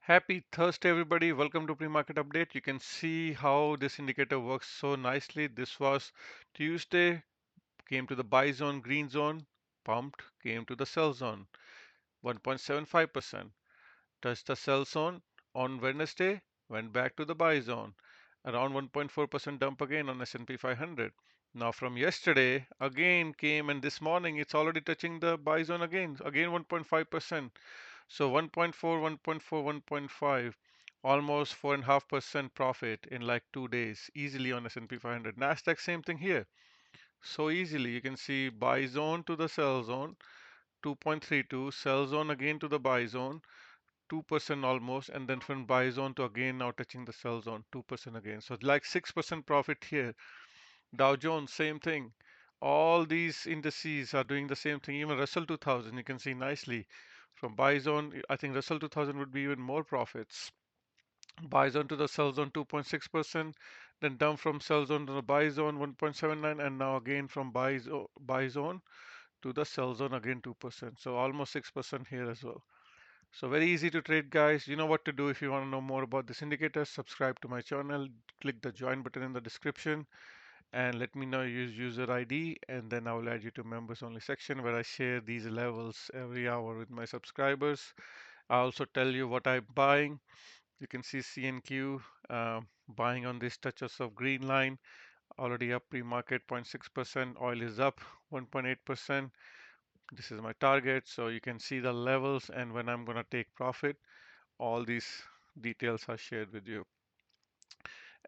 Happy Thursday, everybody. Welcome to pre-market update. You can see how this indicator works so nicely. This was Tuesday, came to the buy zone, green zone, pumped, came to the sell zone, 1.75%. Touched the sell zone on Wednesday, went back to the buy zone, around 1.4% dump again on S&P 500. Now from yesterday, again came and this morning it's already touching the buy zone again 1.5%. So 1.4, 1.4, 1.5, almost 4.5% profit in like 2 days, easily on S&P 500. Nasdaq, same thing here. So easily, you can see buy zone to the sell zone, 2.32, sell zone again to the buy zone, 2% almost, and then from buy zone to again now touching the sell zone, 2% again. So like 6% profit here. Dow Jones, same thing. All these indices are doing the same thing. Even Russell 2000, you can see nicely from buy zone. I think Russell 2000 would be even more profits. Buy zone to the sell zone 2.6%, then down from sell zone to the buy zone 1.79, and now again from buy zone to the sell zone again 2%. So almost 6% here as well. So very easy to trade, guys. You know what to do if you want to know more about this indicator. Subscribe to my channel, click the join button in the description, and let me know your user ID, and then I will add you to members only section where I share these levels every hour with my subscribers. I also tell you what I'm buying. You can see CNQ buying on these touches of green line, already up pre-market 0.6%. Oil is up 1.8%. This is my target, so you can see the levels and when I'm going to take profit. All these details are shared with you.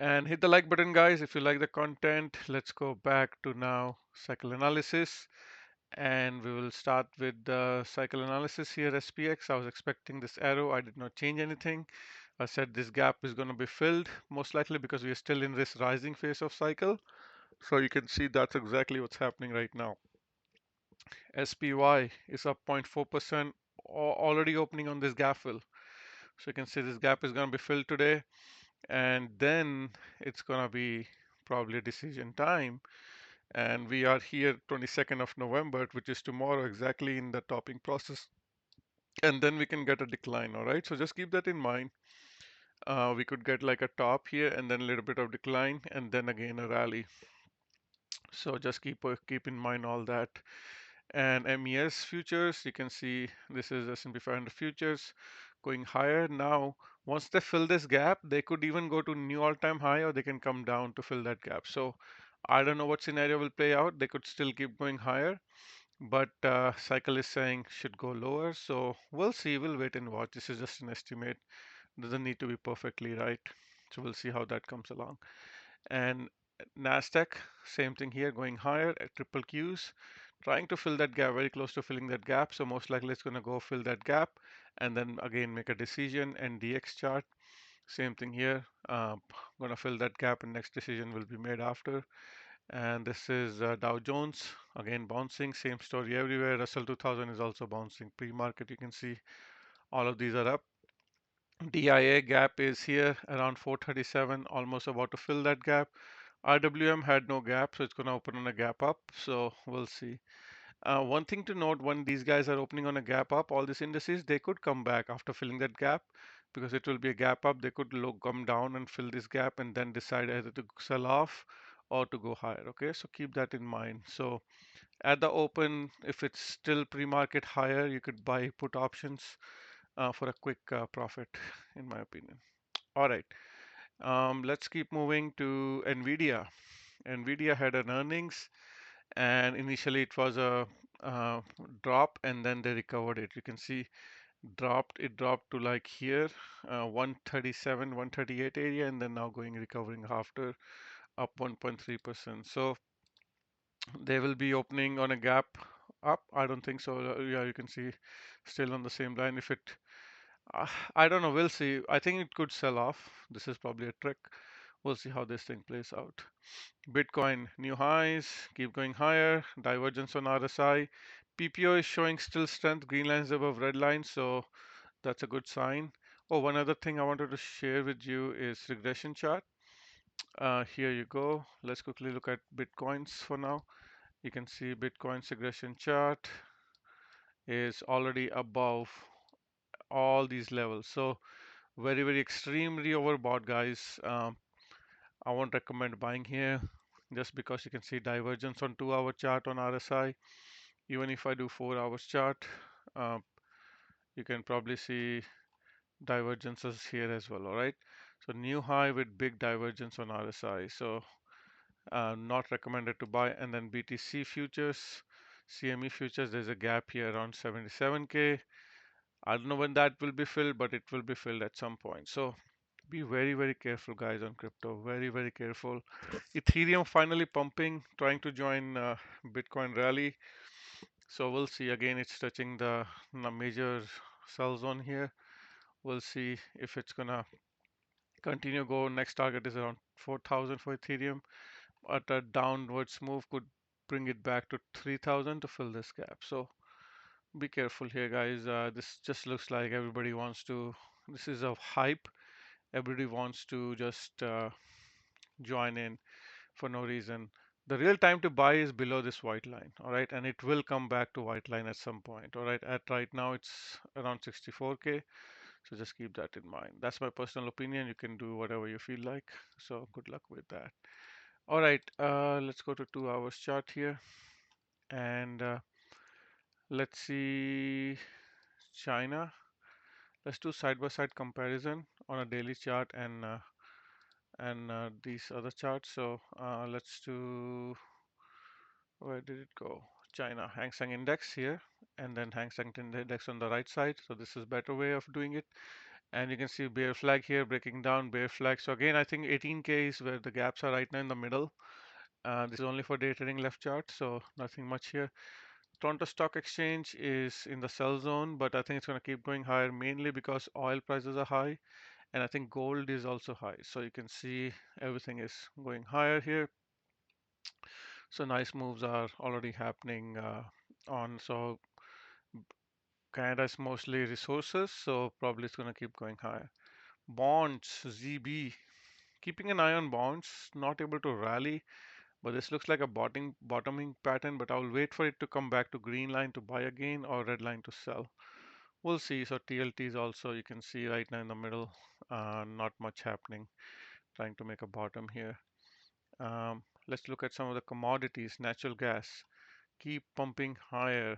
And hit the like button, guys, if you like the content. Let's go back to now cycle analysis. And we will start with the cycle analysis here, SPX. I was expecting this arrow. I did not change anything. I said this gap is going to be filled, most likely because we are still in this rising phase of cycle. So you can see that's exactly what's happening right now. SPY is up 0.4%, already opening on this gap fill. So you can see this gap is going to be filled today. And then it's going to be probably a decision time. And we are here 22nd of November, which is tomorrow, exactly in the topping process. And then we can get a decline. All right, so just keep that in mind. We could get like a top here and then a little bit of decline and then again a rally. So just keep in mind all that. And MES futures, you can see this is S&P 500 futures going higher. Now once they fill this gap, they could even go to new all-time high, or they can come down to fill that gap. So I don't know what scenario will play out. They could still keep going higher, but cycle is saying should go lower. So we'll see. We'll wait and watch. This is just an estimate. Doesn't need to be perfectly right. So we'll see how that comes along. And Nasdaq, same thing here, going higher at triple Qs, trying to fill that gap, very close to filling that gap. So most likely it's going to go fill that gap and then again make a decision. And DX chart, same thing here, going to fill that gap, and next decision will be made after. And this is Dow Jones, again bouncing, same story everywhere. Russell 2000 is also bouncing. Pre-market, you can see all of these are up. DIA gap is here around 437, almost about to fill that gap. RWM had no gap, so it's going to open on a gap up. So we'll see. One thing to note, when these guys are opening on a gap up, all these indices, they could come back after filling that gap because it will be a gap up. They could come down and fill this gap and then decide either to sell off or to go higher. Okay, so keep that in mind. So at the open, if it's still pre-market higher, you could buy put options for a quick profit, in my opinion. All right, let's keep moving to NVIDIA. NVIDIA had an earnings, and initially it was a drop, and then they recovered it. You can see it dropped to like here, 137, 138 area, and then now recovering after up 1.3%. So they will be opening on a gap up. I don't think so. Yeah, you can see still on the same line. If it I don't know. We'll see. I think it could sell off. This is probably a trick. We'll see how this thing plays out. Bitcoin, new highs, keep going higher. Divergence on RSI. PPO is showing still strength. Green lines above red lines, so that's a good sign. Oh, one other thing I wanted to share with you is regression chart. Here you go. Let's quickly look at Bitcoins for now. You can see Bitcoin's regression chart is already above all these levels. So Very extremely overbought, guys. I won't recommend buying here just because you can see divergence on 2-hour chart on RSI. Even if I do 4 hours chart, uh, you can probably see divergences here as well. All right. So new high with big divergence on RSI. So not recommended to buy. And then BTC futures, CME futures, there's a gap here around 77K. I don't know when that will be filled, but it will be filled at some point. So be very careful, guys, on crypto. Very careful. Ethereum finally pumping, trying to join Bitcoin rally. So we'll see. Again, it's touching the major sell zone here. We'll see if it's gonna continue go. Next target is around 4,000 for Ethereum, but a downwards move could bring it back to 3,000 to fill this gap. So be careful here, guys. This just looks like everybody wants to. This is a hype. Everybody wants to just join in for no reason. The real time to buy is below this white line, all right, and it will come back to white line at some point, all right. At right now, it's around 64K, so just keep that in mind. That's my personal opinion. You can do whatever you feel like. So good luck with that. All right, let's go to 2 hours chart here, and let's see China. Let's do side-by-side comparison on a daily chart and these other charts. So let's do, where did it go? China Hang Seng Index here, and then Hang Seng Index on the right side. So this is better way of doing it. And you can see bear flag here, breaking down bear flag. So again, I think 18K is where the gaps are right now in the middle. This is only for day trading left chart, so nothing much here. Toronto Stock Exchange is in the sell zone, but I think it's going to keep going higher mainly because oil prices are high, and I think gold is also high. So you can see everything is going higher here. So nice moves are already happening on. So Canada is mostly resources, so probably it's going to keep going higher. Bonds, ZB, keeping an eye on bonds, not able to rally, but this looks like a bottoming pattern, but I'll wait for it to come back to green line to buy again or red line to sell. We'll see. So TLTs also you can see right now in the middle, not much happening, trying to make a bottom here. Let's look at some of the commodities. Natural gas keep pumping higher.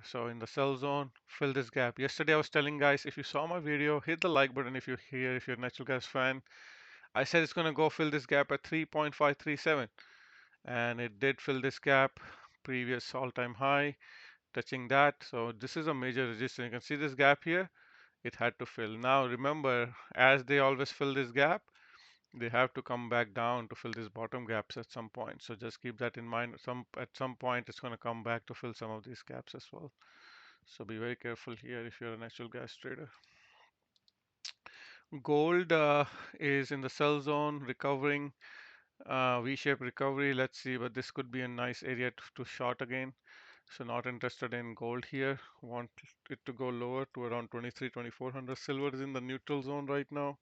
So in the sell zone, fill this gap. Yesterday I was telling guys, if you saw my video, hit the like button if you're here, if you're a natural gas fan. I said it's going to go fill this gap at 3.537, and it did fill this gap, previous all-time high, touching that. So this is a major resistance. You can see this gap here. It had to fill. Now remember, as they always fill this gap, they have to come back down to fill these bottom gaps at some point. So just keep that in mind. At some point, it's going to come back to fill some of these gaps as well. So be very careful here if you're a natural gas trader. Gold is in the sell zone, recovering, V-shaped recovery. Let's see, but this could be a nice area to short again. So not interested in gold here. Want it to go lower to around 23, 2400. Silver is in the neutral zone right now.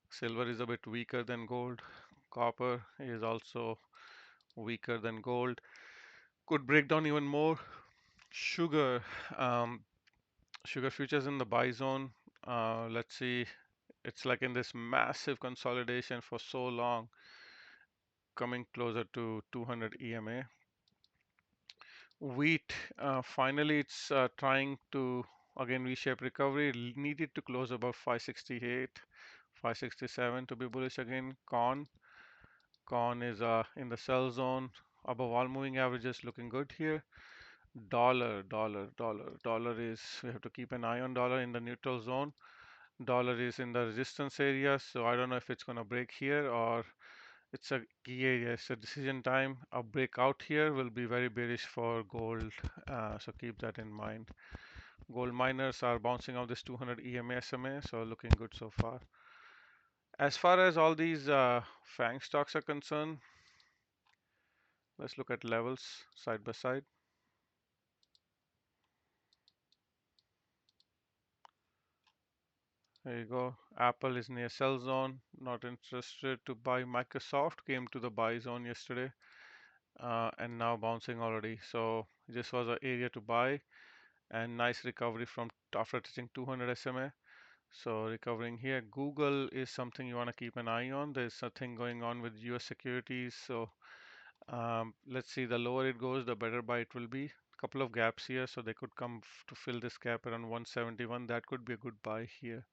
Silver is a bit weaker than gold. Copper is also weaker than gold. Could break down even more. Sugar, um, sugar futures in the buy zone. Let's see. It's like in this massive consolidation for so long, coming closer to 200 EMA. Wheat, finally, it's trying to again V-shape recovery. Needed to close about 568, 567 to be bullish again. Corn is in the sell zone, above all moving averages, looking good here. Dollar is, we have to keep an eye on dollar in the neutral zone. Dollar is in the resistance area, so I don't know if it's going to break here or it's a key area. It's a decision time. A breakout here will be very bearish for gold, so keep that in mind. Gold miners are bouncing off this 200 EMA SMA, so looking good so far. As far as all these FANG stocks are concerned, let's look at levels side by side. There you go. Apple is near sell zone. Not interested to buy. Microsoft came to the buy zone yesterday and now bouncing already. So this was an area to buy and nice recovery from after touching 200 SMA. So recovering here. Google is something you want to keep an eye on. There's something going on with US securities. So let's see, the lower it goes, the better buy it will be. A couple of gaps here, so they could come to fill this gap around 171. That could be a good buy here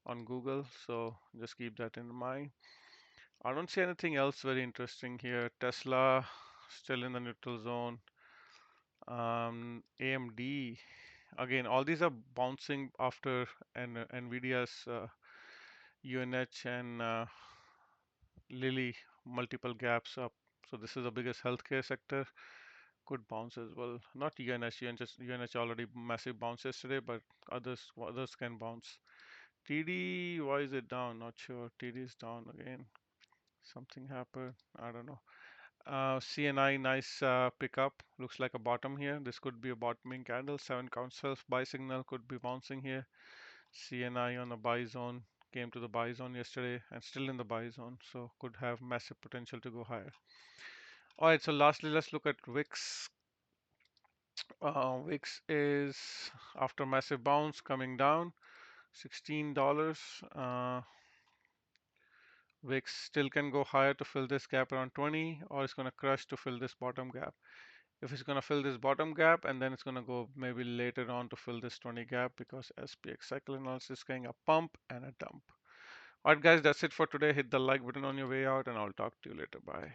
on Google. So just keep that in mind. I don't see anything else very interesting here. Tesla still in the neutral zone. AMD again, all these are bouncing after NVIDIA's UNH and Lilly multiple gaps up. So this is the biggest healthcare sector. Could bounce as well. Not UNH. UNH already massive bounce yesterday, but others can bounce. TD, why is it down? Not sure. TD is down again. Something happened. I don't know. CNI, nice pickup. Looks like a bottom here. This could be a bottoming candle. 7 count self buy signal could be bouncing here. CNI on the buy zone came to the buy zone yesterday and still in the buy zone, so could have massive potential to go higher. All right, so lastly, let's look at VIX. VIX is after massive bounce coming down, $16. VIX still can go higher to fill this gap around 20, or it's going to crush to fill this bottom gap. If it's going to fill this bottom gap, and then it's going to go maybe later on to fill this 20 gap, because SPX cycle analysis is getting a pump and a dump. Alright guys, that's it for today. Hit the like button on your way out and I'll talk to you later. Bye.